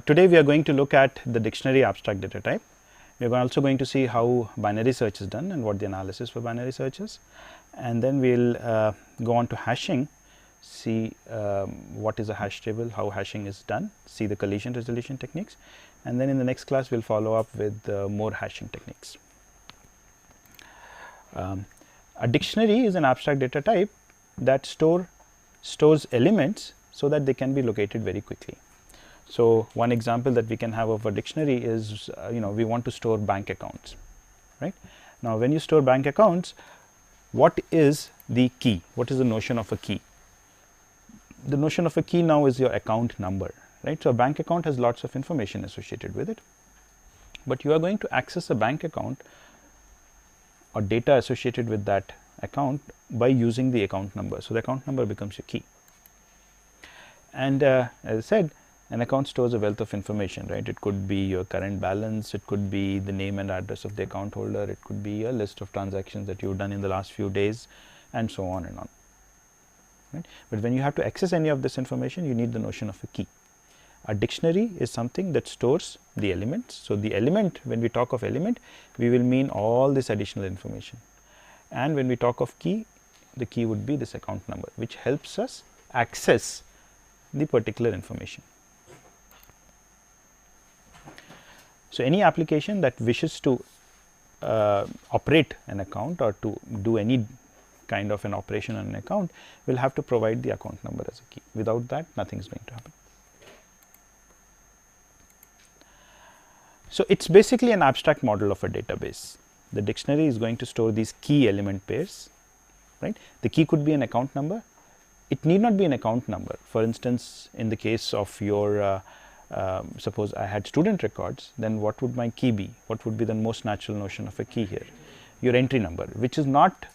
Today we are going to look at the dictionary abstract data type. We are also going to see how binary search is done and what the analysis for binary search is, and then we will go on to hashing, see what is a hash table, how hashing is done, see the collision resolution techniques, and then in the next class we will follow up with more hashing techniques. A dictionary is an abstract data type that stores elements so that they can be located very quickly. So, one example that we can have of a dictionary is we want to store bank accounts, right. Now, when you store bank accounts, what is the key? What is the notion of a key? The notion of a key now is your account number, right. So, a bank account has lots of information associated with it, but you are going to access a bank account or data associated with that account by using the account number. So, the account number becomes your key, and as I said, an account stores a wealth of information, right. It could be your current balance, it could be the name and address of the account holder, it could be a list of transactions that you have done in the last few days, and so on and on, right. But when you have to access any of this information, you need the notion of a key. A dictionary is something that stores the elements. So, the element, when we talk of element, we will mean all this additional information, and when we talk of key, the key would be this account number, which helps us access the particular information. So, any application that wishes to operate an account or to do any kind of an operation on an account will have to provide the account number as a key. Without that, nothing is going to happen. So, it is basically an abstract model of a database. The dictionary is going to store these key element pairs, right. The key could be an account number. It need not be an account number. For instance, in the case of your suppose I had student records, then what would my key be? What would be the most natural notion of a key here? Your entry number, which is not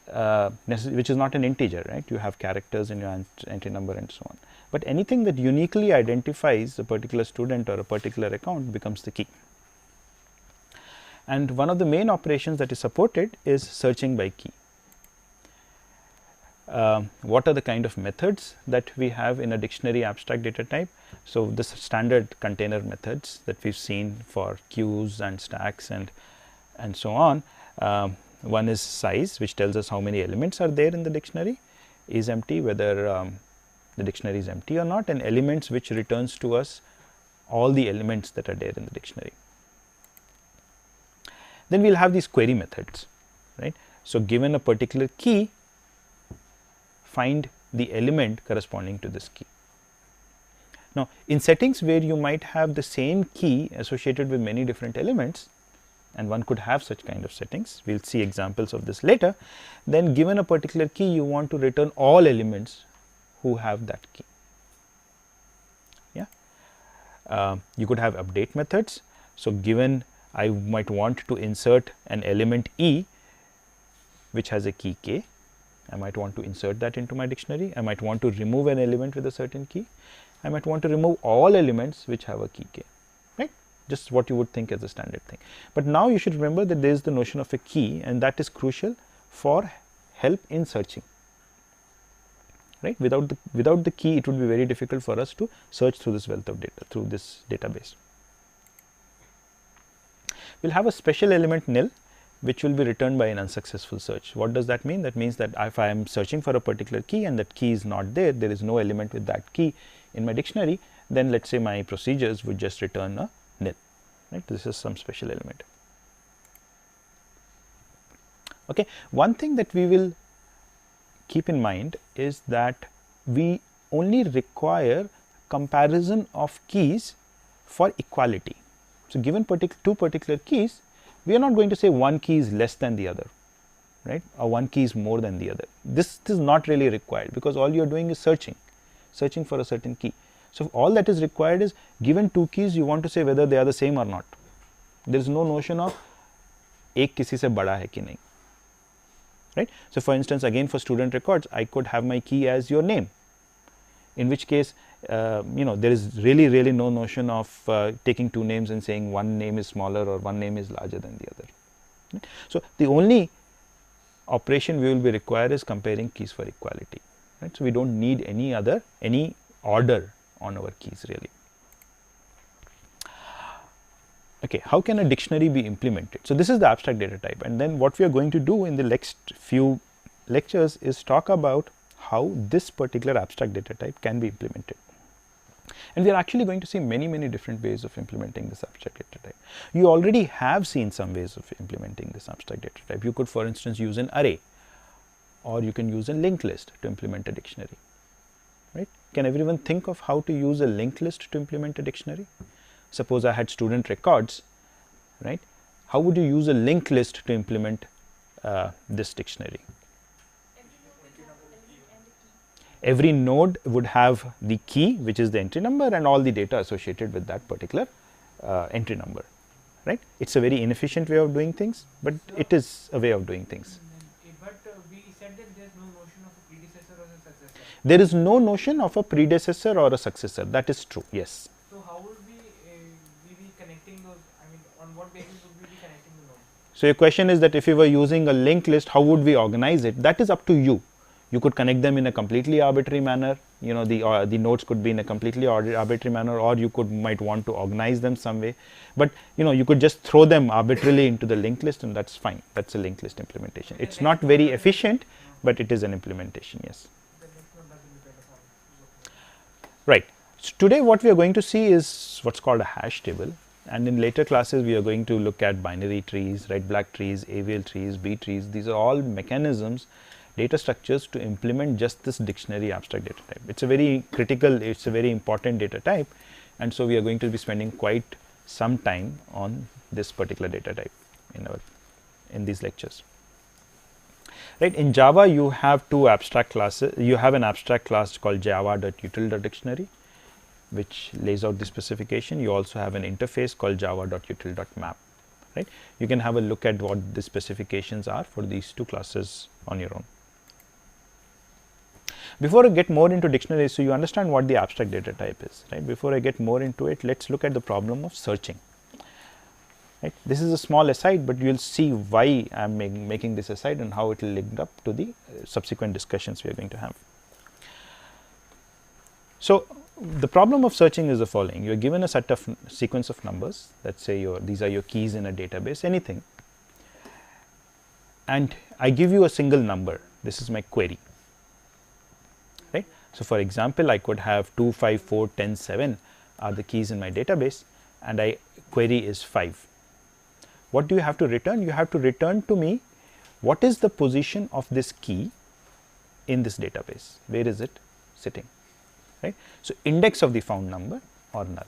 an integer, right. You have characters in your entry number and so on, but anything that uniquely identifies a particular student or a particular account becomes the key. And one of the main operations that is supported is searching by key. What are the kind of methods that we have in a dictionary abstract data type? So, the standard container methods that we have seen for queues and stacks and so on. One is size, which tells us how many elements are there in the dictionary, is empty, whether the dictionary is empty or not, and elements, which returns to us all the elements that are there in the dictionary. Then we will have these query methods, right. So, given a particular key, find the element corresponding to this key. Now, in settings where you might have the same key associated with many different elements, and one could have such kind of settings, we will see examples of this later, then given a particular key, you want to return all elements who have that key. Yeah, you could have update methods. So, given I might want to insert an element E, which has a key k, I might want to insert that into my dictionary. I might want to remove an element with a certain key. I might want to remove all elements which have a key k, right, just what you would think as a standard thing. But now you should remember that there is the notion of a key, and that is crucial for help in searching, right. Without the key, it would be very difficult for us to search through this wealth of data, through this database. We will have a special element nil, which will be returned by an unsuccessful search. What does that mean? That means that if I am searching for a particular key and that key is not there, there is no element with that key in my dictionary, then let us say my procedures would just return a nil, right. This is some special element. Okay. One thing that we will keep in mind is that we only require comparison of keys for equality. So, given two particular keys, we are not going to say one key is less than the other, right, or one key is more than the other. This is not really required, because all you are doing is searching for a certain key. So, all that is required is, given two keys, you want to say whether they are the same or not. There is no notion of ek kisi se bada hai ki nahi, right. So, for instance, again for student records, I could have my key as your name, in which case there is really no notion of taking two names and saying one name is smaller or one name is larger than the other. Right? So, the only operation we will be required is comparing keys for equality, right. So, we do not need any order on our keys really. Okay, how can a dictionary be implemented? So this is the abstract data type, and then what we are going to do in the next few lectures is talk about how this particular abstract data type can be implemented. And we are actually going to see many different ways of implementing this abstract data type. You already have seen some ways of implementing this abstract data type. You could, for instance, use an array, or you can use a linked list to implement a dictionary, right? Can everyone think of how to use a linked list to implement a dictionary? Suppose I had student records, right? How would you use a linked list to implement this dictionary? Every node would have the key, which is the entry number, and all the data associated with that particular entry number, right? It's a very inefficient way of doing things, but it is a way of doing things. But we said that there is no notion of a predecessor or a successor. There is no notion of a predecessor or a successor. That is true, yes. So how would we be connecting those? I mean, on what basis would we be connecting the nodes? So your question is that if you were using a linked list, how would we organize it? That is up to you. You could connect them in a completely arbitrary manner. You know, the nodes could be in a completely arbitrary manner, or you might want to organize them some way. But you know, you could just throw them arbitrarily into the linked list, and that's fine. That's a linked list implementation. It's not very efficient, but it is an implementation. Yes. Right. So today, what we are going to see is what's called a hash table, and in later classes, we are going to look at binary trees, red-black trees, AVL trees, B trees. These are all mechanisms, data structures to implement just this dictionary abstract data type. It's a very critical, it's a very important data type, and so we are going to be spending quite some time on this particular data type in these lectures. Right, in Java you have two abstract classes. You have an abstract class called java.util.dictionary, which lays out the specification. You also have an interface called java.util.map. Right, you can have a look at what the specifications are for these two classes on your own. Before I get more into dictionaries, so you understand what the abstract data type is, right? Before I get more into it, let's look at the problem of searching. Right? This is a small aside, but you will see why I am making this aside and how it will link up to the subsequent discussions we are going to have. So the problem of searching is the following: you are given a set of sequence of numbers. Let's say these are your keys in a database, anything, and I give you a single number. This is my query. Right? So for example, I could have 2, 5, 4, 10, 7 are the keys in my database, and I query is 5. What do you have to return? You have to return to me what is the position of this key in this database. Where is it sitting? Right? So index of the found number or null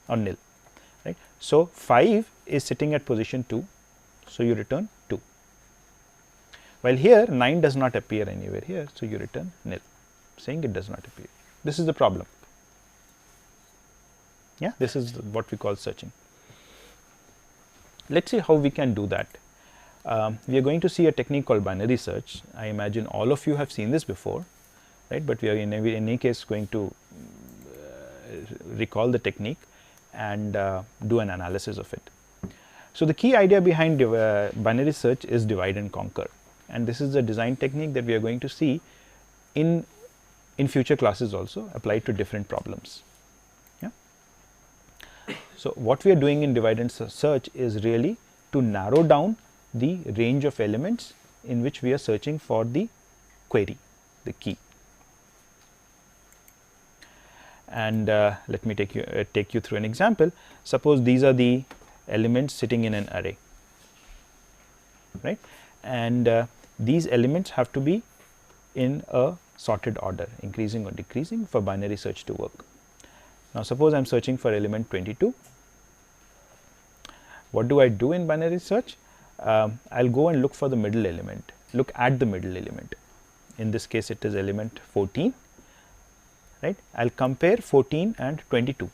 or nil. Right? So 5 is sitting at position 2, so you return 2. While here 9 does not appear anywhere here, so you return nil, saying it does not appear. This is the problem. Yeah, this is what we call searching. Let's see how we can do that. We are going to see a technique called binary search. I imagine all of you have seen this before, right? But we are in any case going to recall the technique and do an analysis of it. So the key idea behind binary search is divide and conquer, and this is the design technique that we are going to see in future classes also applied to different problems. Yeah. So what we are doing in divide and search is really to narrow down the range of elements in which we are searching for the query, the key. And let me take you through an example. Suppose these are the elements sitting in an array, right? And these elements have to be in a sorted order, increasing or decreasing, for binary search to work. Now suppose I am searching for element 22. What do I do in binary search? I'll go and look for the middle element, look at the middle element. In this case it is element 14, right? I'll compare 14 and 22.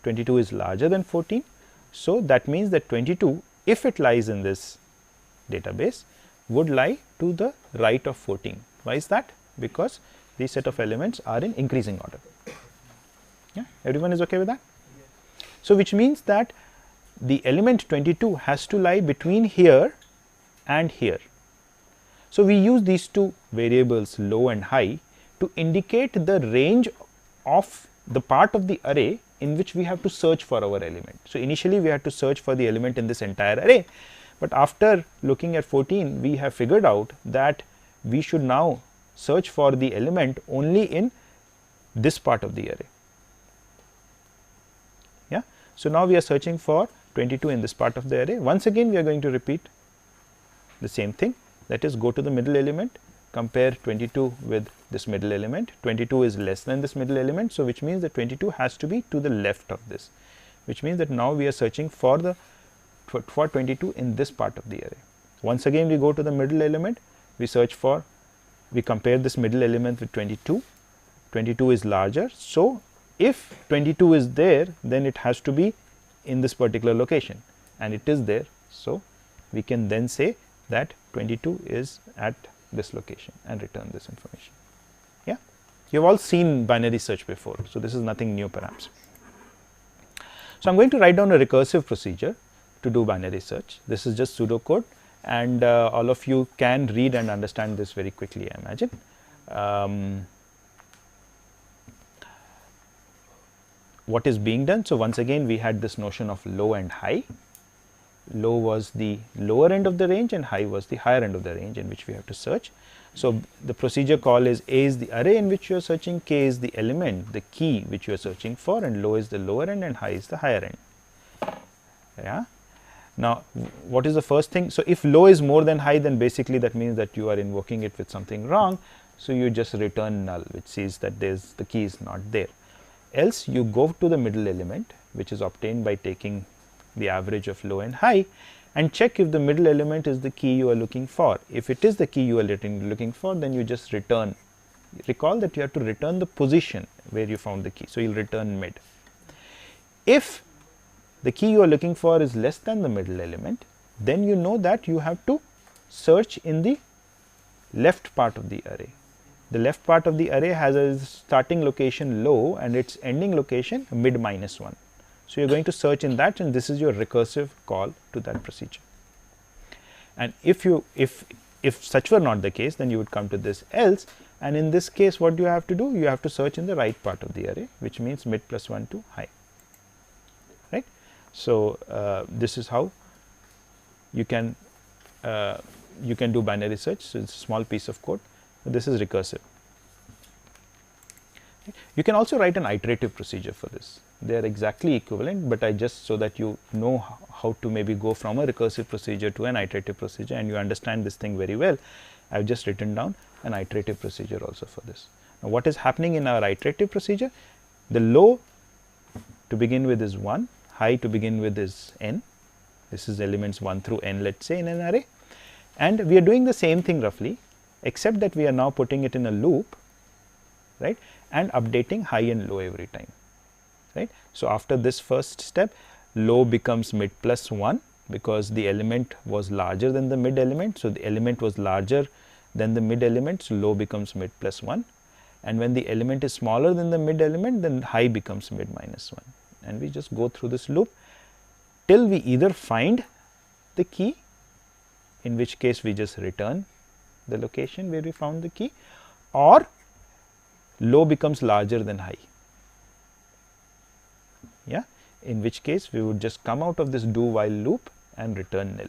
22 is larger than 14, so that means that 22, if it lies in this database, would lie to the right of 14. Why is that? Because these set of elements are in increasing order. Yeah, everyone is okay with that? So which means that the element 22 has to lie between here and here. So we use these two variables, low and high, to indicate the range of the part of the array in which we have to search for our element. So, initially we had to search for the element in this entire array, but after looking at 14 we have figured out that we should now search for the element only in this part of the array. Yeah. So, now we are searching for 22 in this part of the array. Once again we are going to repeat the same thing, that is, go to the middle element, compare 22 with this middle element. 22 is less than this middle element. So, which means that 22 has to be to the left of this, which means that now we are searching for the 22 in this part of the array. Once again we go to the middle element, we search for, we compare this middle element with 22. 22 is larger. So, if 22 is there, then it has to be in this particular location, and it is there. So, we can then say that 22 is at this location and return this information. Yeah, you have all seen binary search before, so this is nothing new perhaps. So, I am going to write down a recursive procedure to do binary search. This is just pseudocode, and all of you can read and understand this very quickly, I imagine. What is being done? So, once again we had this notion of low and high. Low was the lower end of the range and high was the higher end of the range in which we have to search. So, the procedure call is A is the array in which you are searching, K is the element, the key which you are searching for, and low is the lower end and high is the higher end. Yeah. Now, what is the first thing? So, if low is more than high, then basically that means that you are invoking it with something wrong. So, you just return null, which says that the key is not there. Else you go to the middle element, which is obtained by taking the average of low and high, and check if the middle element is the key you are looking for. If it is the key you are looking for, then you just return. Recall that you have to return the position where you found the key. So, you will return mid. If the key you are looking for is less than the middle element, then you know that you have to search in the left part of the array. The left part of the array has a starting location low and its ending location mid minus 1. So, you are going to search in that, and this is your recursive call to that procedure. And if such were not the case, then you would come to this else, and in this case what do you have to do? You have to search in the right part of the array, which means mid plus 1 to high, right. So, this is how you can do binary search. So, it is a small piece of code. This is recursive. You can also write an iterative procedure for this. They are exactly equivalent, but I just, so that you know how to maybe go from a recursive procedure to an iterative procedure and you understand this thing very well, I have just written down an iterative procedure also for this. Now, what is happening in our iterative procedure? The low to begin with is 1, high to begin with is n. This is elements 1 through n, let us say, in an array, and we are doing the same thing roughly, except that we are now putting it in a loop, right, and updating high and low every time, right. So, after this first step, low becomes mid plus 1 because the element was larger than the mid element. So, the element was larger than the mid element, so low becomes mid plus 1, and when the element is smaller than the mid element, then high becomes mid minus 1, and we just go through this loop till we either find the key, in which case we just return the location where we found the key, or low becomes larger than high, yeah, in which case we would just come out of this do while loop and return nil.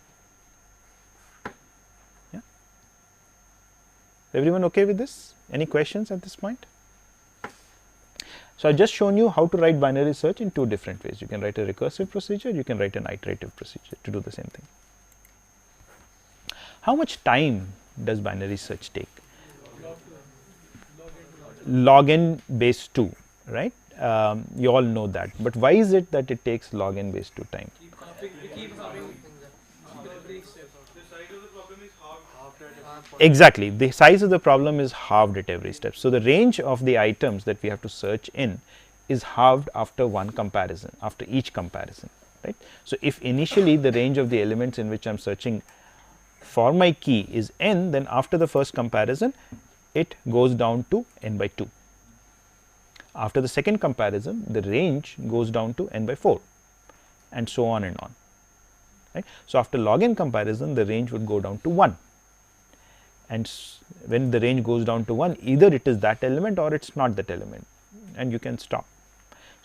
Yeah. Everyone okay with this? Any questions at this point? So, I have just shown you how to write binary search in two different ways. You can write a recursive procedure, you can write an iterative procedure to do the same thing. How much time does binary search take? Log n base 2, right? You all know that, but why is it that it takes log n base 2 time? Exactly, the size of the problem is halved at every step. So, the range of the items that we have to search in is halved after one comparison, after each comparison, right. So, if initially the range of the elements in which I am searching for my key is n, then after the first comparison it goes down to n by 2. After the second comparison, the range goes down to n by 4, and so on and on, right. So, after log n comparison, the range would go down to 1, and when the range goes down to 1, either it is that element or it is not that element, and you can stop.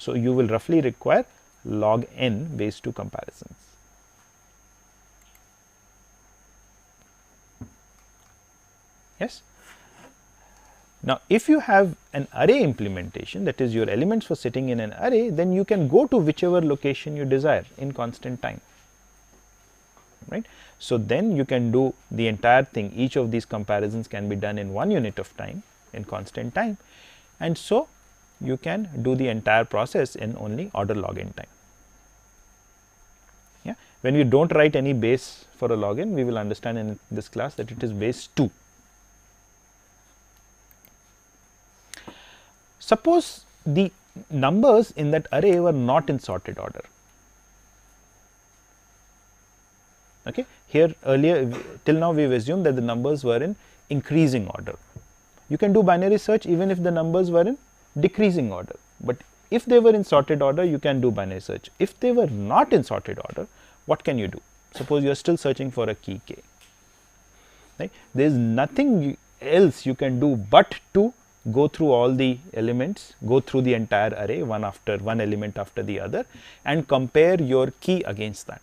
So, you will roughly require log n base 2 comparisons. Yes. Now, if you have an array implementation, that is your elements were sitting in an array, then you can go to whichever location you desire in constant time, right. So, then you can do the entire thing, each of these comparisons can be done in 1 unit of time in constant time, and so you can do the entire process in only order log n time. Yeah. When we do not write any base for a log n, we will understand in this class that it is base 2. Suppose the numbers in that array were not in sorted order. Okay. Here earlier till now we have assumed that the numbers were in increasing order. You can do binary search even if the numbers were in decreasing order, but if they were in sorted order you can do binary search. If they were not in sorted order, what can you do? Suppose you are still searching for a key k, right. There is nothing else you can do but to go through all the elements, go through the entire array one element after the other and compare your key against that.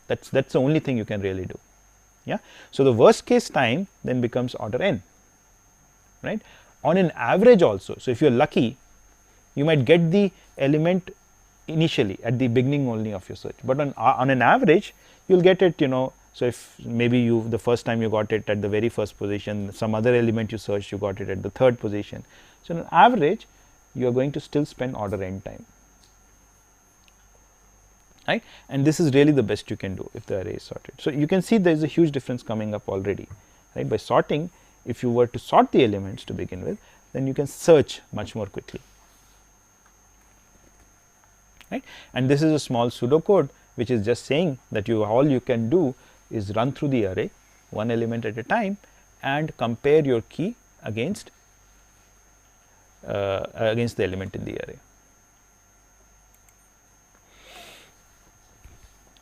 That's the only thing you can really do. Yeah. So, the worst case time then becomes order n, right, on an average also. So, if you are lucky, you might get the element initially at the beginning only of your search, but on an average you will get it, you know. So, if maybe the first time you got it at the very first position, some other element you searched, you got it at the third position. So, on average you are going to still spend order n time, right, and this is really the best you can do if the array is sorted. So, you can see there is a huge difference coming up already, right. By sorting, if you were to sort the elements to begin with, then you can search much more quickly, right. And this is a small pseudocode which is just saying that all you can do is run through the array one element at a time and compare your key against the element in the array.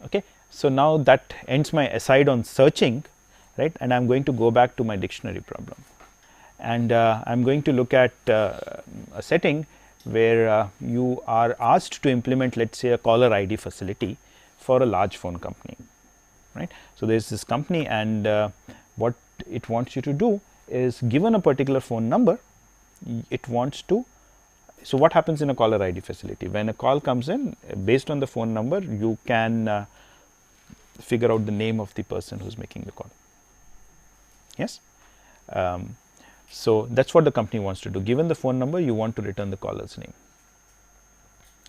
Okay. So, now that ends my aside on searching, right, and I am going to go back to my dictionary problem, and I am going to look at a setting where you are asked to implement, let us say, a caller ID facility for a large phone company, right. So, there is this company, and what it wants you to do is, given a particular phone number, it wants to. So, what happens in a caller ID facility? When a call comes in, based on the phone number, you can figure out the name of the person who is making the call. Yes. So, that is what the company wants to do. Given the phone number, you want to return the caller's name.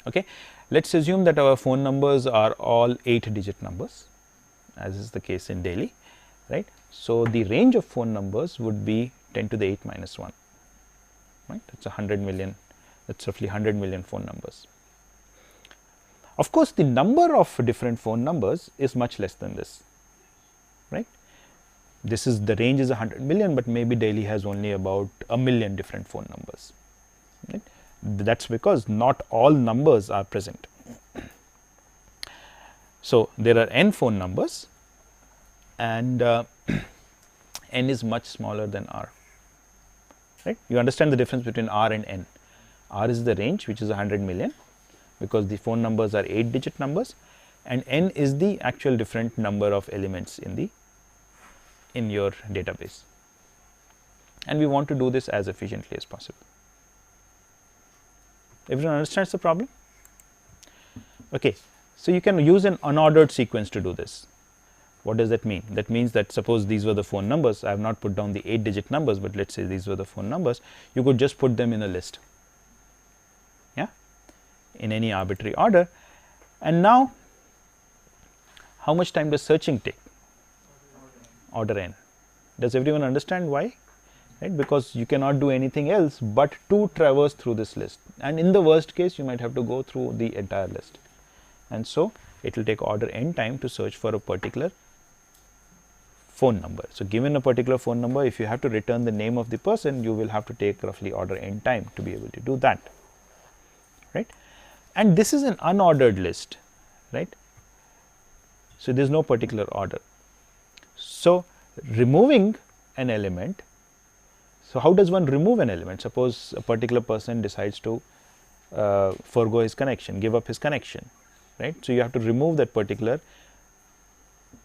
Okay. Let us assume that our phone numbers are all 8-digit numbers, as is the case in Delhi, right. So, the range of phone numbers would be 10 to the 8 minus 1, right. That is 100 million, that is roughly 100 million phone numbers. Of course, the number of different phone numbers is much less than this, right. This is the range is 100 million, but maybe Delhi has only about a million different phone numbers, right. That is because not all numbers are present. So, there are n phone numbers, and n is much smaller than r, right. You understand the difference between r and n. R is the range, which is 100 million, because the phone numbers are 8-digit numbers, and n is the actual different number of elements in your database, and we want to do this as efficiently as possible. Everyone understands the problem? Okay. So, you can use an unordered sequence to do this. What does that mean? That means that suppose these were the phone numbers, I have not put down the 8-digit numbers, but let us say these were the phone numbers, you could just put them in a list, yeah, in any arbitrary order. And now, how much time does searching take? Order n. Does everyone understand why? Right, because you cannot do anything else but to traverse through this list, and in the worst case you might have to go through the entire list, and so it will take order n time to search for a particular phone number. So, given a particular phone number, if you have to return the name of the person, you will have to take roughly order n time to be able to do that, right. And this is an unordered list, right. So, there is no particular order. So, removing an element, So, how does one remove an element? Suppose a particular person decides to forego his connection, give up his connection, right. So, you have to remove that particular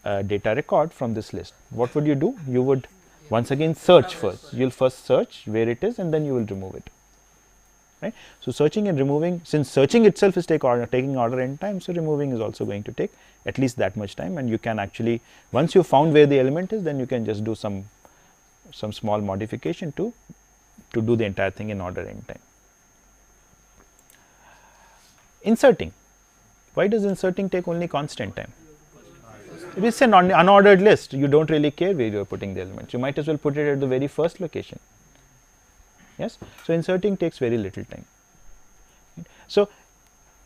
data record from this list. What would you do? You would once again search first. You will first search where it is and then you will remove it, right. So, searching and removing, since searching itself is taking order n time, so removing is also going to take at least that much time, and you can actually, once you found where the element is, then you can just do some small modification to do the entire thing in order n time. Inserting. Why does inserting take only constant time? It is an unordered list. You don't really care where you are putting the elements. You might as well put it at the very first location. Yes. So, inserting takes very little time. So,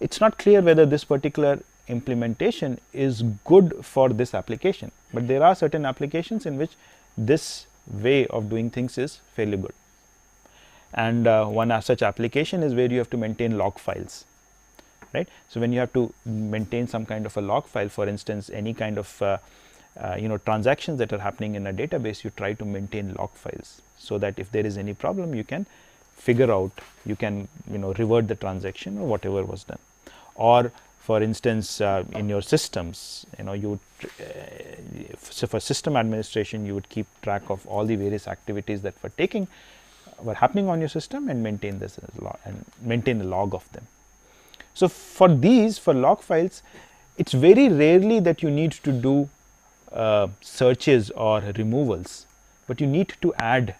it is not clear whether this particular implementation is good for this application, but there are certain applications in which this way of doing things is fairly good. And one such application is where you have to maintain log files, right. So, when you have to maintain some kind of a log file, for instance, any kind of transactions that are happening in a database, you try to maintain log files, so that if there is any problem, you can figure out, you can revert the transaction or whatever was done. Or for instance, in your systems, you would so for system administration, you would keep track of all the various activities that were happening on your system and maintain this and maintain a log of them. So, for log files, it is very rarely that you need to do searches or removals, but you need to add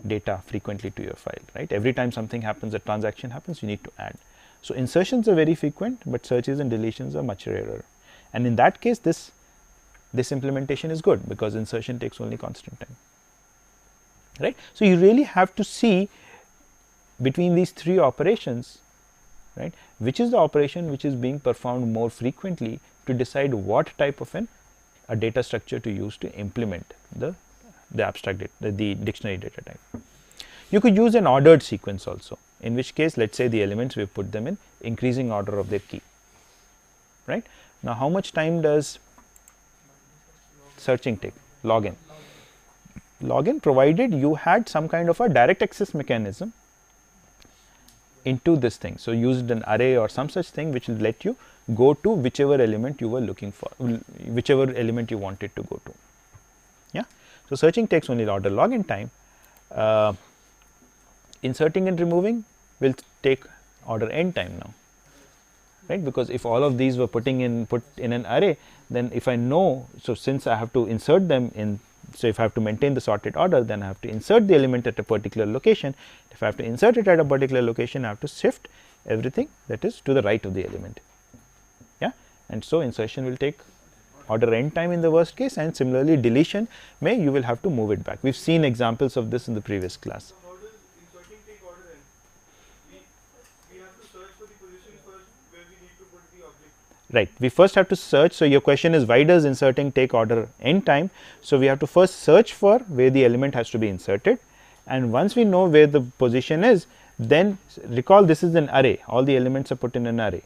data frequently to your file, right. Every time something happens, a transaction happens, you need to add. So, insertions are very frequent, but searches and deletions are much rarer, and in that case this implementation is good, because insertion takes only constant time, right. So, you really have to see between these three operations, right, which is the operation which is being performed more frequently to decide what type of a data structure to use to implement the abstract data, the dictionary data type. You could use an ordered sequence also, in which case let us say the elements we have put them in increasing order of their key, right. Now, how much time does searching take? Log n. Log n, provided you had some kind of a direct access mechanism into this thing. So, used an array or some such thing which will let you go to whichever element you were looking for, whichever element you wanted to go to. Yeah. So, searching takes only order log n time. Inserting and removing will take order n time now, right, because if all of these were put in an array, then if I know, so since I have to insert them in, so if I have to maintain the sorted order, then I have to insert the element at a particular location. If I have to insert it at a particular location, I have to shift everything that is to the right of the element. Yeah, and so insertion will take order n time in the worst case, and similarly deletion you will have to move it back. We have seen examples of this in the previous class. So, how does inserting take order n? We have to search for the position first where we need to put the object. Right, we first have to search. So, your question is, why does inserting take order n time? So, we have to first search for where the element has to be inserted, and once we know where the position is, then recall this is an array, all the elements are put in an array,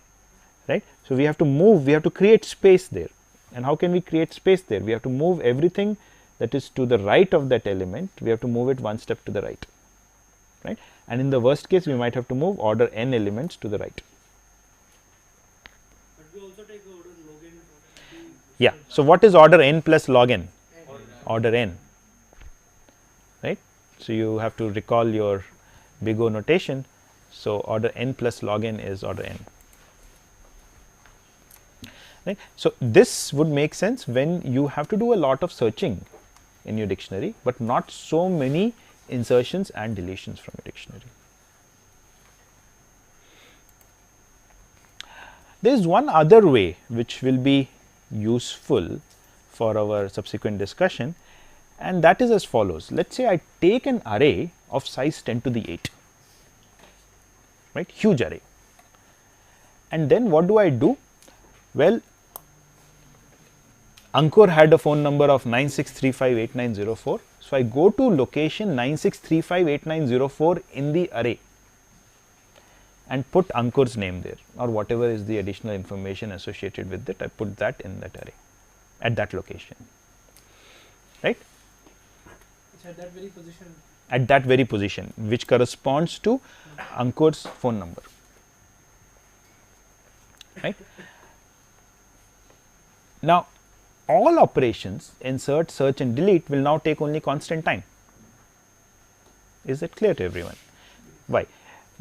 right. So, we have to move, we have to create space there. And how can we create space there? We have to move everything that is to the right of that element, we have to move it one step to the right, right. And in the worst case, we might have to move order n elements to the right. But we also take the order log n. Yeah. So, what is order n plus log n? Order n, right. So, you have to recall your big O notation. So, order n plus log n is order n. Right. So, this would make sense when you have to do a lot of searching in your dictionary, but not so many insertions and deletions from a dictionary. There is one other way which will be useful for our subsequent discussion, and that is as follows. Let us say I take an array of size 10 to the 8, right, huge array, and then what do I do? Well, Ankur had a phone number of 96358904. So, I go to location 96358904 in the array and put Ankur's name there, or whatever is the additional information associated with it, I put that in that array at that location, right. It's at that very position at that very position, which corresponds to Ankur's phone number, right. Now, all operations insert, search and delete will now take only constant time. Is that clear to everyone? Why?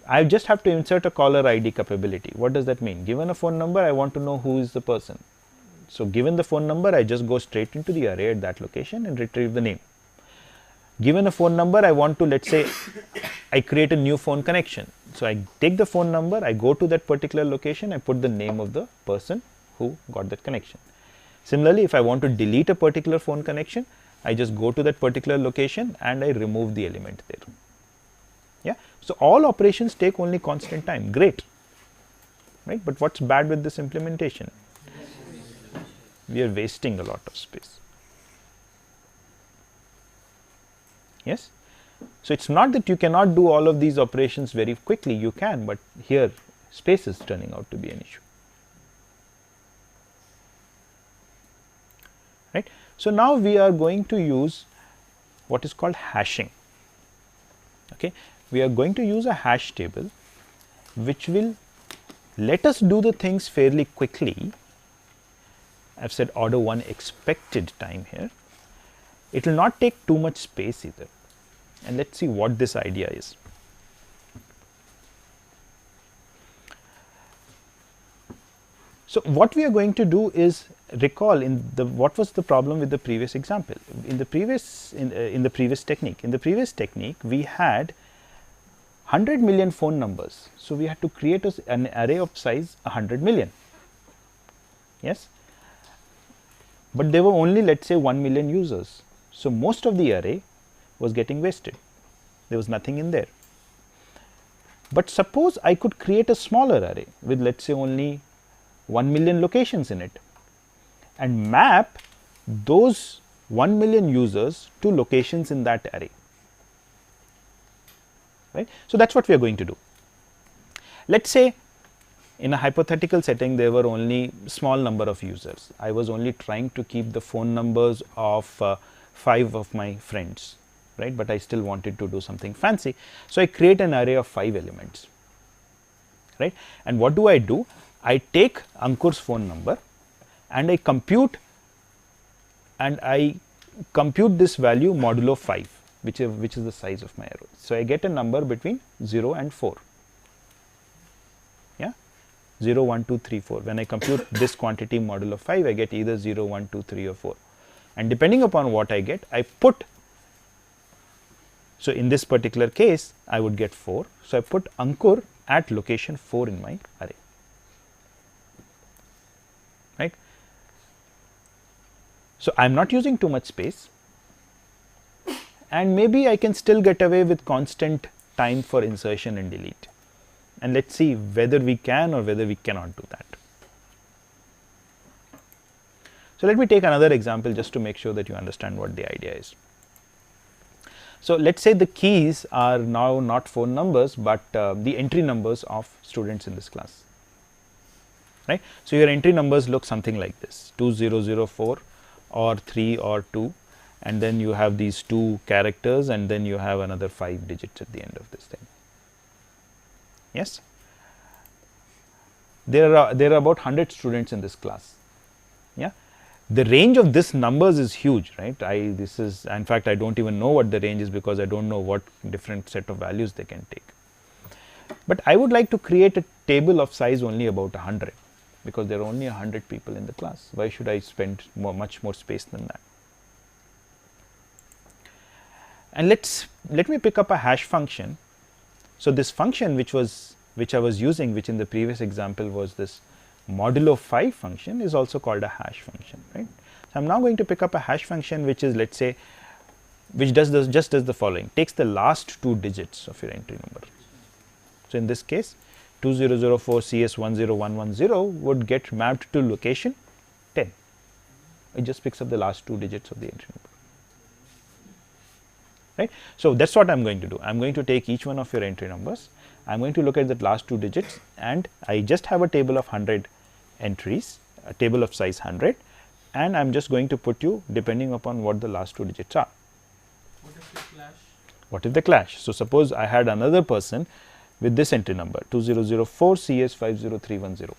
I just have to insert a caller ID capability. What does that mean? Given a phone number, I want to know who is the person. So, given the phone number, I just go straight into the array at that location and retrieve the name. Given a phone number, I want to, let's say, I create a new phone connection. So, I take the phone number, I go to that particular location, I put the name of the person who got that connection. Similarly, if I want to delete a particular phone connection, I just go to that particular location and I remove the element there. Yeah. So, all operations take only constant time. Great, right? But what's bad with this implementation? We are wasting a lot of space. Yes. So, it's not that you cannot do all of these operations very quickly, you can, but here space is turning out to be an issue. Right. So, now we are going to use what is called hashing. Okay. We are going to use a hash table which will let us do the things fairly quickly. I have said order 1 expected time here. It will not take too much space either, and let us see what this idea is. So, what we are going to do is recall in the what was the problem with the previous example. In the previous technique we had 100 million phone numbers. So, we had to create an array of size 100 million. Yes, but there were only, let us say, 1 million users. So, most of the array was getting wasted, there was nothing in there. But suppose I could create a smaller array with, let us say, only 1 million locations in it and map those 1 million users to locations in that array. Right. So, that is what we are going to do. Let us say in a hypothetical setting there were only small number of users. I was only trying to keep the phone numbers of 5 of my friends, right, but I still wanted to do something fancy. So, I create an array of 5 elements, right, and what do? I take Ankur's phone number and I compute this value modulo 5, which is the size of my array. So, I get a number between 0 and 4. Yeah, 0, 1, 2, 3, 4. When I compute this quantity modulo 5, I get either 0, 1, 2, 3 or 4, and depending upon what I get, I put. So, in this particular case, I would get 4. So, I put Ankur at location 4 in my array. Right. So, I am not using too much space, and maybe I can still get away with constant time for insertion and delete, and let us see whether we can or whether we cannot do that. So, let me take another example just to make sure that you understand what the idea is. So, let us say the keys are now not phone numbers, but the entry numbers of students in this class. Right. So, your entry numbers look something like this: 2004 or 3 or 2, and then you have these 2 characters, and then you have another 5 digits at the end of this thing. Yes. There are about 100 students in this class. Yeah. The range of this numbers is huge, right? This is, in fact, I don't even know what the range is because I don't know what different set of values they can take. But I would like to create a table of size only about 100, because there are only 100 people in the class. Why should I spend much more space than that? And let me pick up a hash function. So, this function which I was using, which in the previous example was this modulo 5 function, is also called a hash function, right. So, I am now going to pick up a hash function which is, let us say, which does the following: takes the last 2 digits of your entry number. So, in this case 2004 CS10110 would get mapped to location 10. It just picks up the last 2 digits of the entry number. Right. So, that is what I am going to do. I am going to take each one of your entry numbers, I am going to look at the last 2 digits, and I just have a table of 100 entries, a table of size 100, and I am just going to put you depending upon what the last 2 digits are. What if you flash? What if they clash? So, suppose I had another person with this entry number 2004 CS 50310.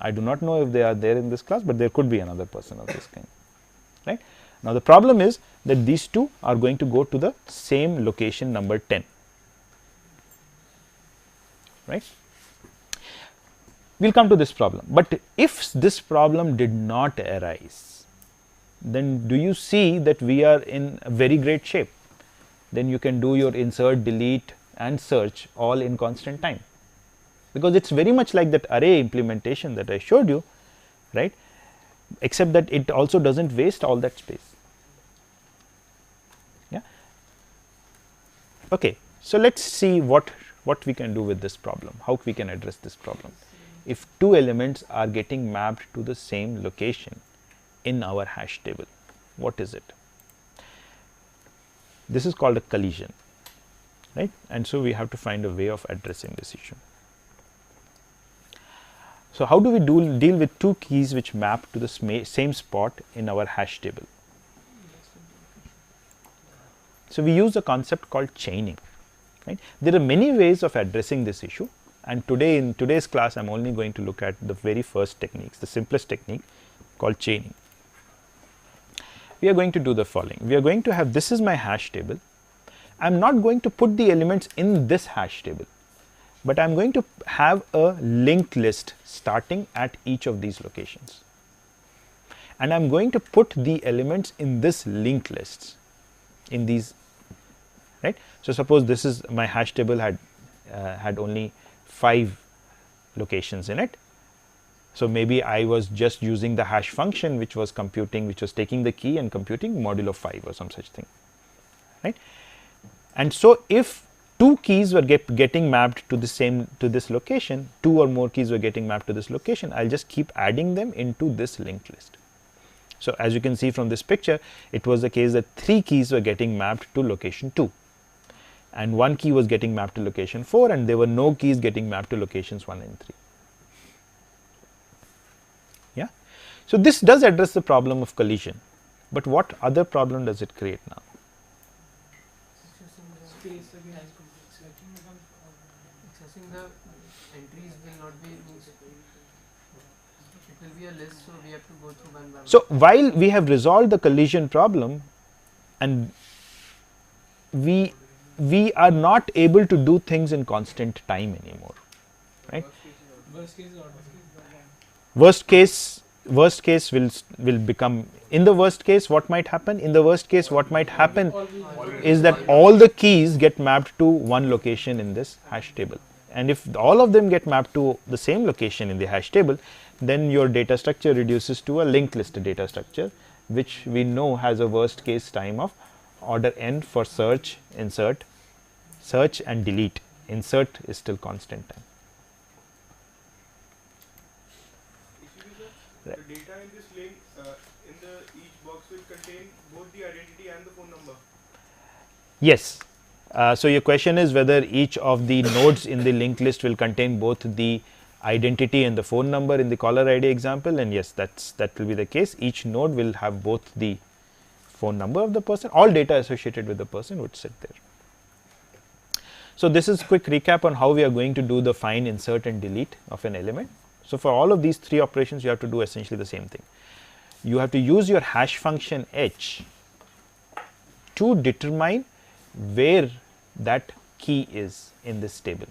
I do not know if they are there in this class, but there could be another person of this kind, right. Now, the problem is that these two are going to go to the same location number 10, right. We will come to this problem, but if this problem did not arise, then do you see that we are in a very great shape? Then you can do your insert, delete and search all in constant time, because it is very much like that array implementation that I showed you, right, except that it also does not waste all that space. Yeah. Okay. So, let us see what we can do with this problem, how we can address this problem. If two elements are getting mapped to the same location in our hash table, what is it? This is called a collision, right, and so we have to find a way of addressing this issue. So, how do we deal with two keys which map to the same spot in our hash table? So, we use a concept called chaining, right. There are many ways of addressing this issue, and today in today's class I am only going to look at the very first techniques, the simplest technique called chaining. We are going to do the following. We are going to have, this is my hash table. I am not going to put the elements in this hash table, but I am going to have a linked list starting at each of these locations, and I am going to put the elements in this linked lists in these, right. So, suppose this is my hash table had only 5 locations in it. So, maybe I was just using the hash function which was computing, which was taking the key and computing modulo 5 or some such thing, right. And so, if 2 keys were getting mapped to the same, to this location, 2 or more keys were getting mapped to this location, I will just keep adding them into this linked list. So, as you can see from this picture, it was the case that 3 keys were getting mapped to location 2 and 1 key was getting mapped to location 4, and there were no keys getting mapped to locations 1 and 3. Yeah. So, this does address the problem of collision, but what other problem does it create now? Space again. Accessing the entries will not be, it will be a list, so we have to go through one by one. So, while we have resolved the collision problem and we are not able to do things in constant time anymore, right. Worst case will become, in the worst case what might happen? In the worst case what might happen is that all the keys get mapped to one location in this hash table, and if all of them get mapped to the same location in the hash table, then your data structure reduces to a linked list data structure, which we know has a worst case time of order n for search, insert, search and delete. Insert is still constant time. The data in this link in the each box will contain both the identity and the phone number. Yes. So, your question is whether each of the nodes in the linked list will contain both the identity and the phone number in the caller ID example, and yes, that will be the case. Each node will have both the phone number of the person, all data associated with the person would sit there. So, this is quick recap on how we are going to do the find, insert and delete of an element. So, for all of these 3 operations you have to do essentially the same thing. You have to use your hash function h to determine where that key is in this table,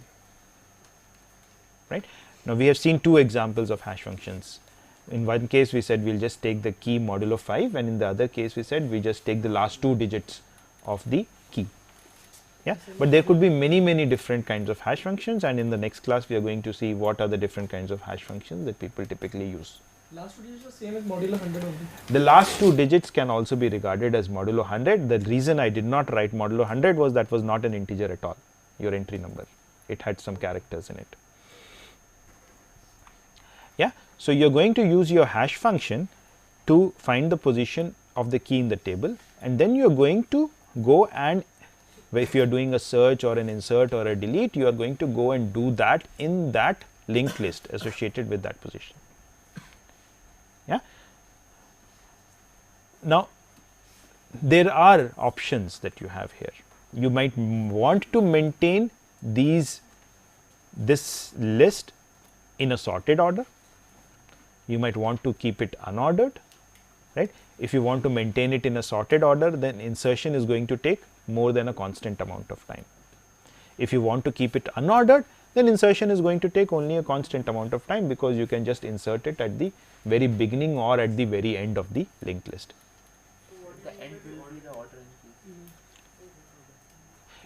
right. Now, we have seen 2 examples of hash functions. In one case we said we will just take the key modulo 5, and in the other case we said we just take the last 2 digits of the key. Yeah, but there could be many different kinds of hash functions, and in the next class we are going to see what are the different kinds of hash functions that people typically use. Last 2 digits are same as modulo 100 only. The last 2 digits can also be regarded as modulo 100. The reason I did not write modulo 100 was that was not an integer at all, your entry number. It had some characters in it. Yeah. So, you are going to use your hash function to find the position of the key in the table, and then you are going to go and, if you are doing a search or an insert or a delete, you are going to go and do that in that linked list associated with that position. Yeah. Now, there are options that you have here. you might want to maintain this list in a sorted order. You might want to keep it unordered, right. If you want to maintain it in a sorted order, then insertion is going to take more than a constant amount of time. If you want to keep it unordered, then insertion is going to take only a constant amount of time, because you can just insert it at the very beginning or at the very end of the linked list. The end will be the order in key.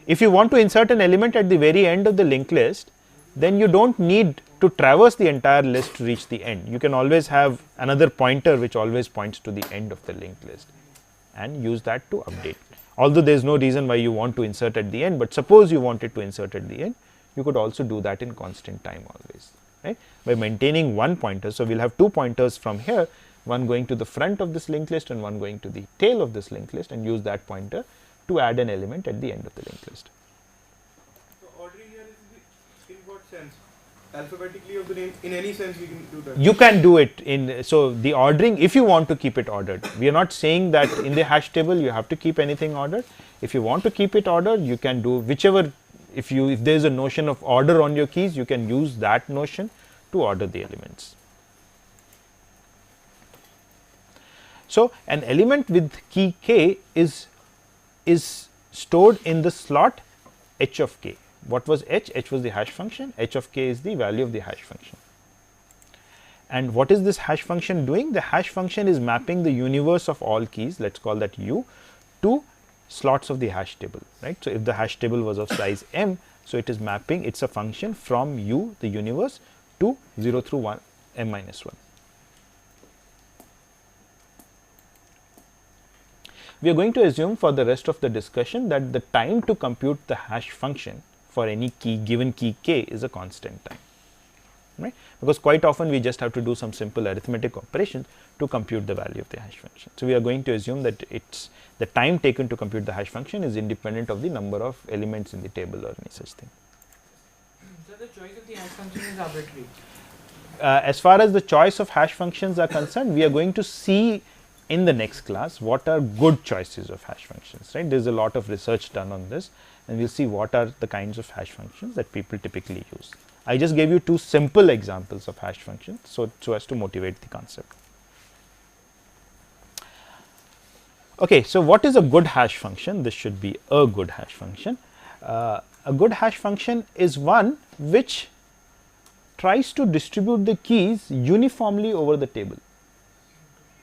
If you want to insert an element at the very end of the linked list, then you don't need to traverse the entire list to reach the end. You can always have another pointer which always points to the end of the linked list and use that to update. Although there is no reason why you want to insert at the end, but suppose you wanted to insert at the end, you could also do that in constant time always, right, by maintaining one pointer. So, we will have two pointers from here, one going to the front of this linked list and one going to the tail of this linked list, and use that pointer to add an element at the end of the linked list. So ordering here is in what sense? Alphabetically of the name, in any sense we can do that? You can do it in, so the ordering, if you want to keep it ordered, we are not saying that in the hash table you have to keep anything ordered. If you want to keep it ordered, you can do whichever, if there is a notion of order on your keys, you can use that notion to order the elements. So, an element with key k is stored in the slot h of k. What was h? H was the hash function, h of k is the value of the hash function. And what is this hash function doing? The hash function is mapping the universe of all keys, let us call that u, to slots of the hash table, right. So, if the hash table was of size m, so it is mapping, it is a function from u, the universe, to 0 through 1 m minus 1. We are going to assume for the rest of the discussion that the time to compute the hash function for any key, given key k, is a constant time, right, because quite often we just have to do some simple arithmetic operations to compute the value of the hash function. So, we are going to assume that it's the time taken to compute the hash function is independent of the number of elements in the table or any such thing. So the choice of the hash function is arbitrary. As far as the choice of hash functions are concerned, we are going to see in the next class what are good choices of hash functions, right. There is a lot of research done on this, and we will see what are the kinds of hash functions that people typically use. I just gave you two simple examples of hash functions, so as to motivate the concept. Okay, so what is a good hash function? This should be a good hash function. A good hash function is one which tries to distribute the keys uniformly over the table,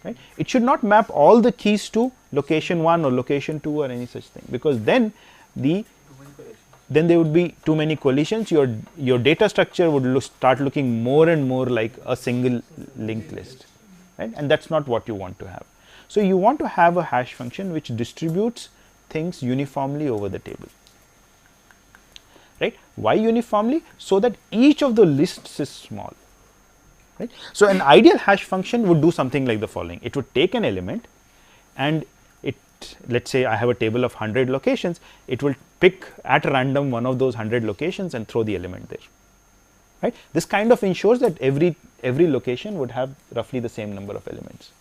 right. It should not map all the keys to location 1 or location 2 or any such thing, because then there would be too many collisions. Your data structure would start looking more and more like a single linked list, right, and that is not what you want to have. So, you want to have a hash function which distributes things uniformly over the table, right. Why uniformly? So that each of the lists is small, right. So, an ideal hash function would do something like the following. It would take an element and let us say I have a table of 100 locations, it will pick at random one of those 100 locations and throw the element there, right. This kind of ensures that every location would have roughly the same number of elements,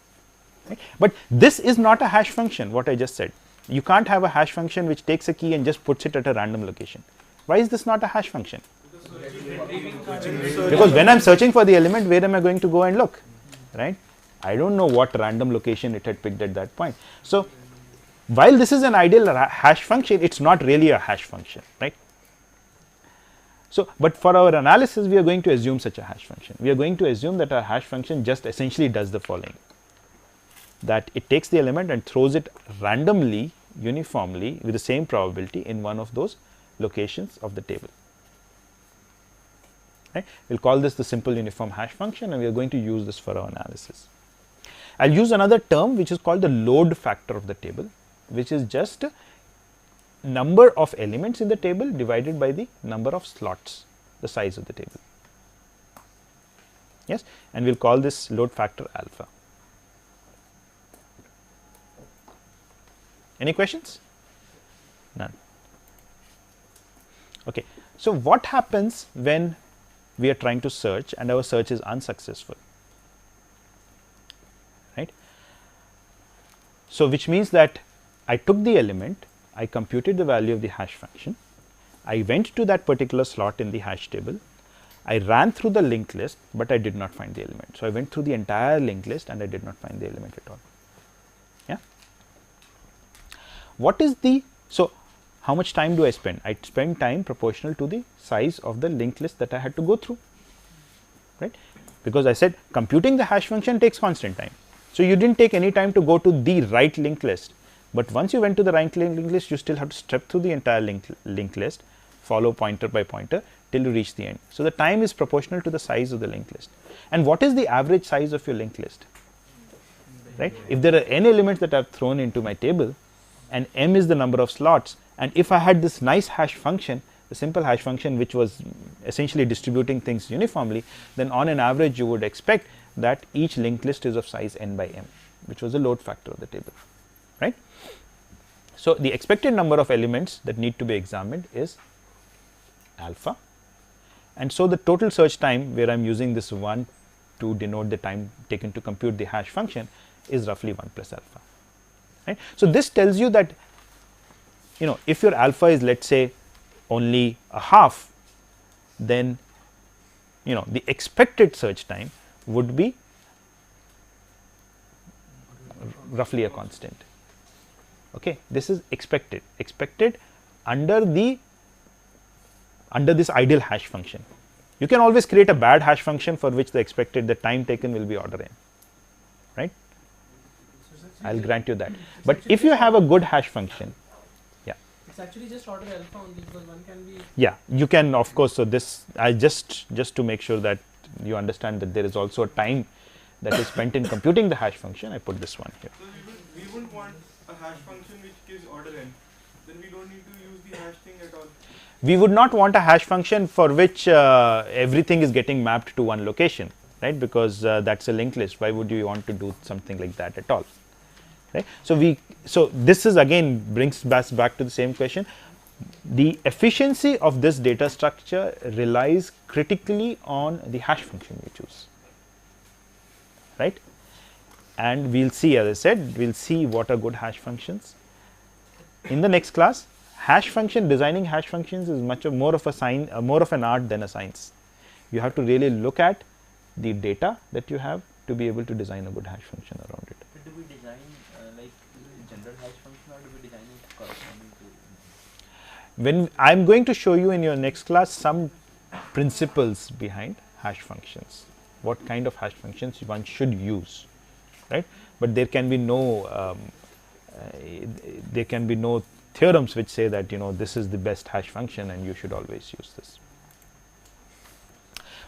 right. But this is not a hash function, what I just said. You can't have a hash function which takes a key and just puts it at a random location. Why is this not a hash function? Because when I am searching for the element, where am I going to go and look, right? I don't know what random location it had picked at that point. So, while this is an ideal hash function, it is not really a hash function, right. So, but for our analysis, we are going to assume such a hash function. We are going to assume that our hash function just essentially does the following, that it takes the element and throws it randomly, uniformly with the same probability in one of those locations of the table, right. We will call this the simple uniform hash function, and we are going to use this for our analysis. I will use another term which is called the load factor of the table, which is just number of elements in the table divided by the number of slots, the size of the table, yes, and we will call this load factor alpha. Any questions? None. Okay. So, what happens when we are trying to search and our search is unsuccessful, right? So, which means that I took the element, I computed the value of the hash function, I went to that particular slot in the hash table, I ran through the linked list, but I did not find the element. So, I went through the entire linked list and I did not find the element at all. Yeah. What is the, so how much time do I spend? I spend time proportional to the size of the linked list that I had to go through, right? Because I said computing the hash function takes constant time. So, you did not take any time to go to the right linked list, but once you went to the right linked list, you still have to step through the entire linked list, follow pointer by pointer till you reach the end. So, the time is proportional to the size of the linked list. And what is the average size of your linked list? Right? If there are n elements that I have thrown into my table and m is the number of slots, and if I had this nice hash function, the simple hash function which was essentially distributing things uniformly, then on an average you would expect that each linked list is of size n by m, which was the load factor of the table, right. So, the expected number of elements that need to be examined is alpha, and so the total search time, where I am using this 1 to denote the time taken to compute the hash function, is roughly 1 plus alpha, right. So, this tells you that, you know, if your alpha is, let us say, only a half, then, you know, the expected search time would be roughly a constant. Okay, this is expected under this ideal hash function. You can always create a bad hash function for which the time taken will be order n, right. I will grant you that. But if you have a good hash function, yeah, it's actually just order alpha only, because one can be, yeah, you can, of course. So, this I just to make sure that you understand that there is also a time that is spent in computing the hash function, I put this one here. So, we wouldn't want a hash function which gives order n, then we don't need to use the hash thing at all. We would not want a hash function for which everything is getting mapped to one location, right, because that is a linked list. Why would you want to do something like that at all, right. So, this is again brings us back to the same question. The efficiency of this data structure relies critically on the hash function you choose, right, and we will see, as I said, we will see what are good hash functions. In the next class, designing hash functions is much more of an art than a science. You have to really look at the data that you have to be able to design a good hash function around it. So do we design like general hash function, or do we design it corresponding to? When I am going to show you in your next class some principles behind hash functions, what kind of hash functions one should use, right, but there can be no theorems which say that, you know, this is the best hash function and you should always use this.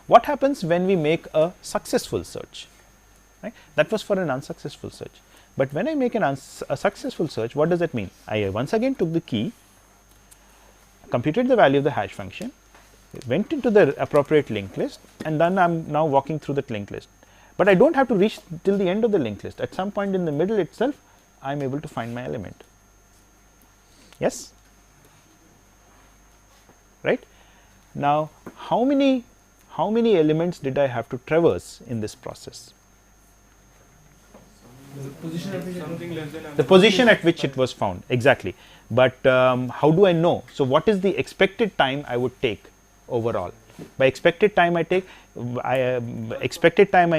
What happens when we make a successful search, right? That was for an unsuccessful search, but when I make a successful search, what does that mean? I once again took the key, computed the value of the hash function, went into the appropriate linked list, and then I am now walking through that linked list, but I do not have to reach till the end of the linked list. At some point in the middle itself, I am able to find my element. Yes, right. Now, how many elements did I have to traverse in this process? The position at which it was found, exactly. But how do I know? So, what is the expected time I would take overall? By expected time I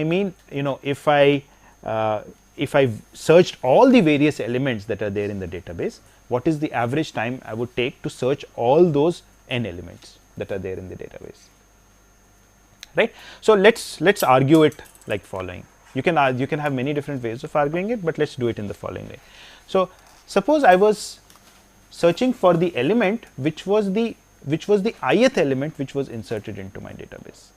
mean, you know, if I searched all the various elements that are there in the database, what is the average time I would take to search all those n elements that are there in the database, right. So, let's argue it like following. You can have many different ways of arguing it, but let's do it in the following way. So, suppose I was searching for the element which was the ith element which was inserted into my database,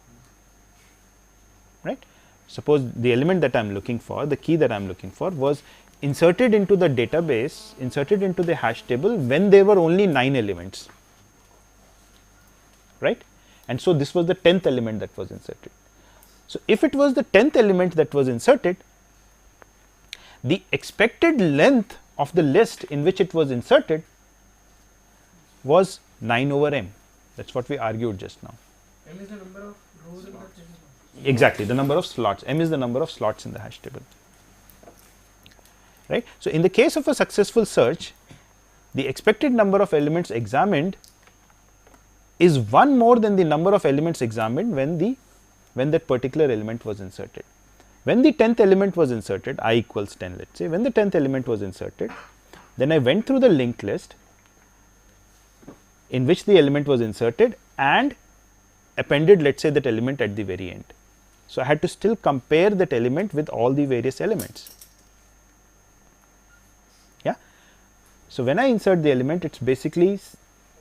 right. Suppose the element that I am looking for, the key that I am looking for, was inserted into the database, inserted into the hash table when there were only 9 elements, right. And so, this was the 10th element that was inserted. So, if it was the 10th element that was inserted, the expected length of the list in which it was inserted was 9 over m. That is what we argued just now. M is the number of rows in the table. Exactly, the number of slots. M is the number of slots in the hash table, right. So, in the case of a successful search, the expected number of elements examined is one more than the number of elements examined when that particular element was inserted. When the 10th element was inserted, I equals 10, let's say, when the 10th element was inserted, then I went through the linked list in which the element was inserted and appended, let's say, that element at the very end. So, I had to still compare that element with all the various elements. Yeah. So, when I insert the element, it's basically,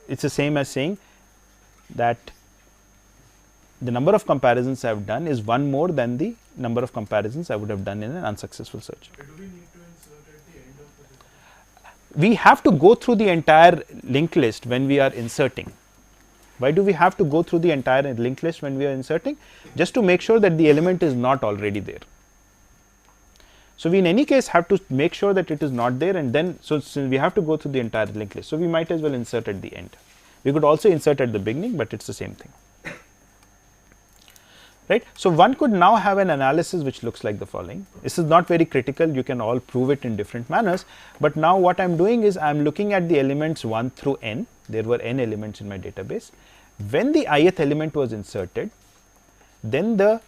it's the same as saying that the number of comparisons I have done is one more than the number of comparisons I would have done in an unsuccessful search. Do we need to insert at the end of the list? We have to go through the entire linked list when we are inserting. Why do we have to go through the entire linked list when we are inserting? Just to make sure that the element is not already there. So, we in any case have to make sure that it is not there, and then, so we have to go through the entire linked list. So, we might as well insert at the end. We could also insert at the beginning, but it is the same thing. Right. So, one could now have an analysis which looks like the following. This is not very critical, you can all prove it in different manners, but now what I am doing is I am looking at the elements 1 through n. There were n elements in my database. When the ith element was inserted, then the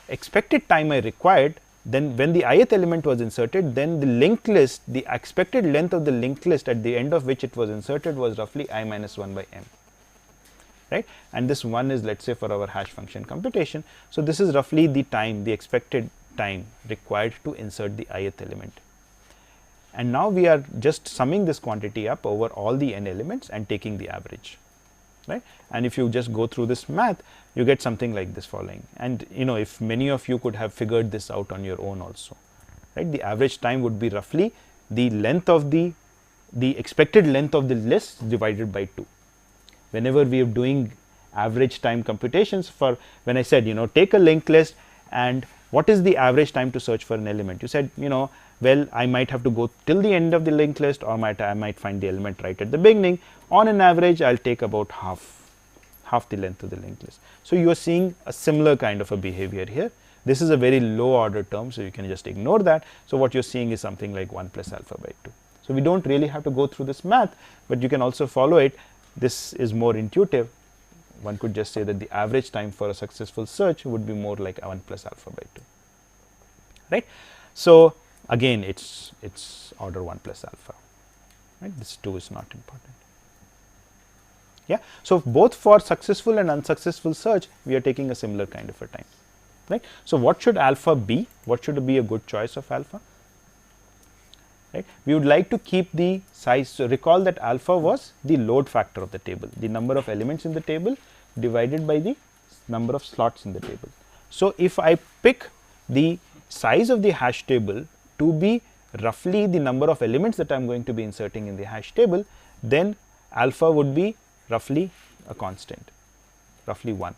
expected time I required, then when the ith element was inserted, then the linked list, the expected length of the linked list at the end of which it was inserted was roughly I minus 1 by m. Right, and this 1 is, let's say, for our hash function computation. So, this is roughly the time, the expected time required to insert the ith element. And now we are just summing this quantity up over all the n elements and taking the average, right. And if you just go through this math, you get something like this following. And if many of you could have figured this out on your own also, right, the average time would be roughly the length of the expected length of the list divided by 2. Whenever we are doing average time computations, for when I said, take a linked list and what is the average time to search for an element, you said, well, I might have to go till the end of the linked list, or I might find the element right at the beginning. On an average, I'll take about half the length of the linked list. So, you are seeing a similar kind of a behavior here. This is a very low order term, so you can just ignore that. So, what you're seeing is something like 1 plus alpha by 2. So, we don't really have to go through this math, but you can also follow it. This is more intuitive. One could just say that the average time for a successful search would be more like 1 plus alpha by 2, right. So, again it's order 1 plus alpha, right. This 2 is not important. Yeah. So, both for successful and unsuccessful search, we are taking a similar kind of a time, right. So, what should alpha be? What should be a good choice of alpha? Right. We would like to keep the size. So, recall that alpha was the load factor of the table, the number of elements in the table divided by the number of slots in the table. So, if I pick the size of the hash table to be roughly the number of elements that I am going to be inserting in the hash table, then alpha would be roughly a constant, roughly 1.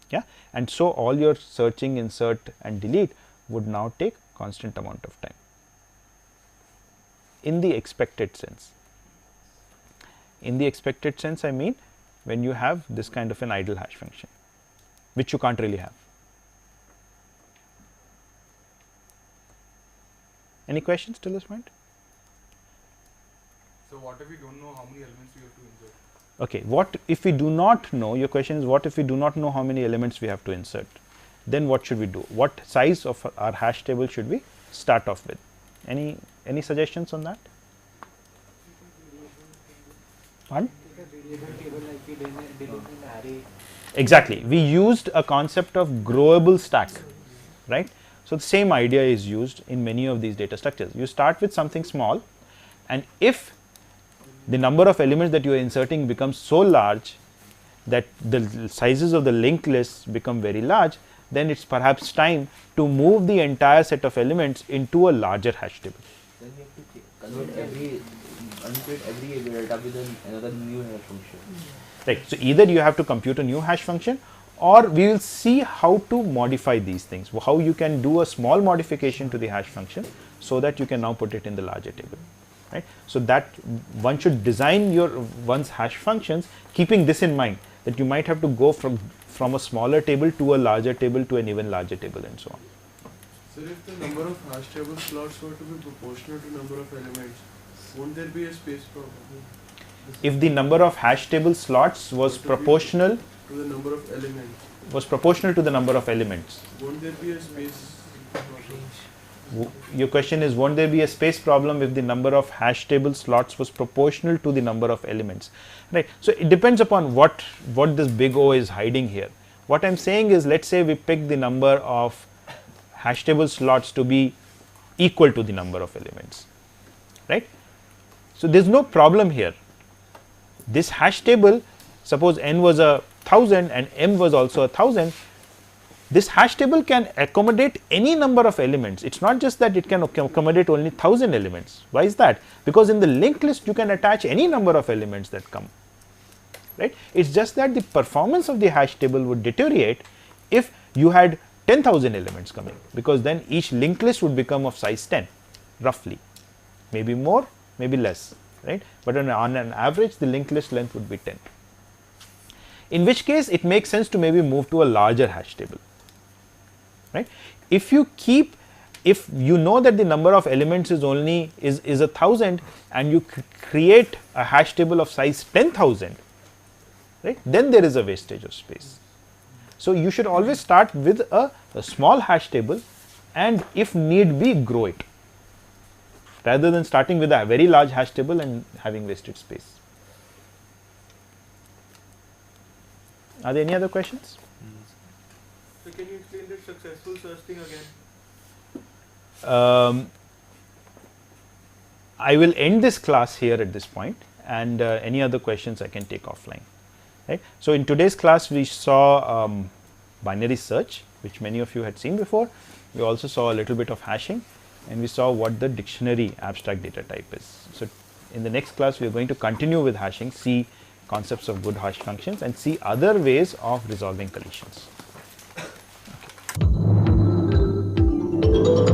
Yeah. And so, all your searching, insert and delete would now take constant amount of time. In the expected sense. In the expected sense, I mean when you have this kind of an idle hash function, which you can't really have. Any questions till this point? So, what if we don't know how many elements we have to insert? Okay, what if we do not know, your question is what if we do not know how many elements we have to insert? Then what should we do? What size of our hash table should we start off with? Any suggestions on that? Pardon? Exactly. We used a concept of growable stack, right? So, the same idea is used in many of these data structures. You start with something small, and if the number of elements that you are inserting becomes so large that the sizes of the linked lists become very large, then it's perhaps time to move the entire set of elements into a larger hash table. Then you have to convert every delta with another new hash function. Right. So, either you have to compute a new hash function, or we will see how to modify these things, how you can do a small modification to the hash function so that you can now put it in the larger table. Right. So, that one should design one's hash functions keeping this in mind, that you might have to go from a smaller table to a larger table to an even larger table and so on. So, if the number of hash table slots were to be proportional to number of elements, Won't there be a space problem? If the number of hash table slots was proportional To the number of elements. to the number of elements. Won't there be a space problem? Your question is, won't there be a space problem if the number of hash table slots was proportional to the number of elements, right? So it depends upon what this big O is hiding here. What I'm saying is, let's say we pick the number of hash table slots to be equal to the number of elements, right? So there's no problem here. This hash table, suppose n was 1000 and m was also 1000. This hash table can accommodate any number of elements. It's not just that it can accommodate only 1000 elements. Why is that? Because in the linked list you can attach any number of elements that come, right? It's just that the performance of the hash table would deteriorate if you had 10,000 elements coming, because then each linked list would become of size 10 roughly, maybe more, maybe less, right? But on an average the linked list length would be 10, in which case it makes sense to maybe move to a larger hash table, right? If you know that the number of elements is only is 1000 and you create a hash table of size 10,000, right, then there is a wastage of space. So you should always start with a small hash table and if need be grow it, rather than starting with a very large hash table and having wasted space. Are there any other questions? So can you explain that successful search thing again? I will end this class here at this point, and any other questions I can take offline. Right. So in today's class we saw binary search, which many of you had seen before. We also saw a little bit of hashing, and we saw what the dictionary abstract data type is. So in the next class we are going to continue with hashing, see concepts of good hash functions, and see other ways of resolving collisions. Okay.